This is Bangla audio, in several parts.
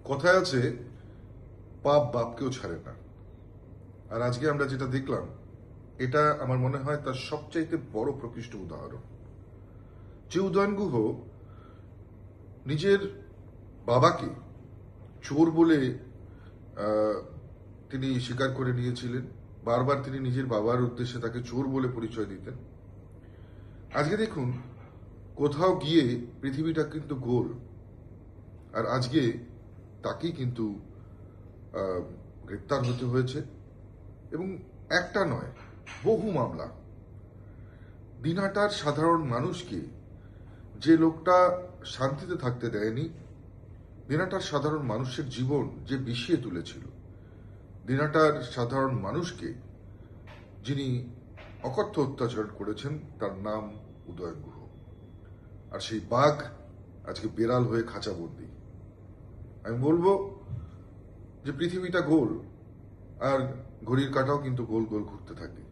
কথায় আছে, পাপ বাপকেও ছাড়ে না। আর আজকে আমরা যেটা দেখলাম, এটা আমার মনে হয় তার সবচাইতে বড় প্রকৃষ্ট উদাহরণ। যে উদয়ন গুহ নিজের বাবাকে চোর বলে তিনি স্বীকার করে নিয়েছিলেন। বারবার তিনি নিজের বাবার উদ্দেশ্যে তাকে চোর বলে পরিচয় দিতেন। আজকে দেখুন, কোথাও গিয়ে পৃথিবীটা কিন্তু গোল, আর আজকে তাকেই কিন্তু গ্রেপ্তার হতে হয়েছে। এবং একটা নয়, বহু মামলা। দিনহাটার সাধারণ মানুষকে যে লোকটা শান্তিতে থাকতে দেয়নি, দিনহাটার সাধারণ মানুষের জীবন যে বিষিয়ে তুলেছিল, দিনহাটার সাধারণ মানুষকে যিনি অকথ্য অত্যাচার করেছেন, তার নাম উদয়ন গুহ। আর সেই বাঘ আজকে বেড়াল হয়ে খাঁচাবন্দি। আমি বলবো যে পৃথিবীটা গোল, আর ঘড়ির কাঁটাও কিন্তু গোল গোল ঘুরতে থাকে।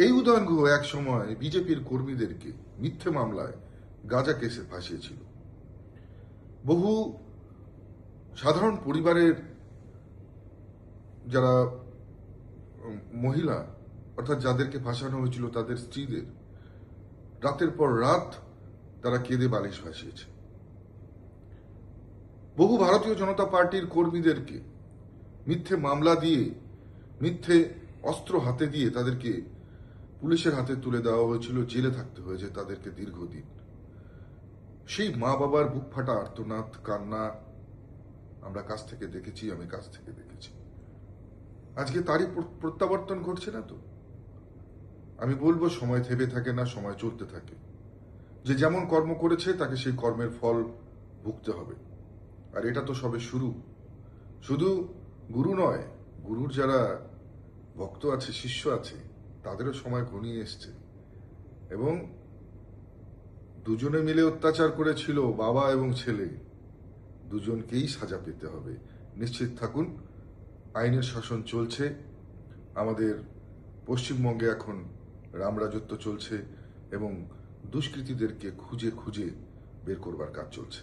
এই উদয়ন গুহ এক সময় বিজেপির কর্মীদেরকে মিথ্যে মামলায় গাঁজা কেসে ফাঁসিয়েছিল। বহু সাধারণ পরিবারের যারা মহিলা, অর্থাৎ যাদেরকে ফাঁসানো হয়েছিল, তাদের স্ত্রীদের রাতের পর রাত তারা কেঁদে বালিশ ভাসিয়েছে। বহু ভারতীয় জনতা পার্টির কর্মীদেরকে মিথ্যে মামলা দিয়ে, মিথ্যে অস্ত্র হাতে দিয়ে তাদেরকে পুলিশের হাতে তুলে দেওয়া হয়েছিল, জেলে থাকতে হয়েছে তাদেরকে দীর্ঘদিন। সেই মা বাবার বুক ফাটা আর্তনাদ, কান্না আমরা কাছ থেকে দেখেছি, আমি কাছ থেকে দেখেছি। আজকে তারই প্রত্যাবর্তন ঘটছে না তো? আমি বলবো, সময় থেমে থাকে না, সময় চলতে থাকে। যে যেমন কর্ম করেছে তাকে সেই কর্মের ফল ভুগতে হবে। আর এটা তো সবে শুরু। শুধু গুরু নয়, গুরুর যারা ভক্ত আছে, শিষ্য আছে, তাদেরও সময় ঘনিয়ে এসছে। এবং দুজনে মিলে অত্যাচার করেছিল, বাবা এবং ছেলে, দুজনকেই সাজা পেতে হবে। নিশ্চিত থাকুন, আইনের শাসন চলছে। আমাদের পশ্চিমবঙ্গে এখন রামরাজত্ব চলছে এবং দুষ্কৃতীদেরকে খুঁজে খুঁজে বের করবার কাজ চলছে।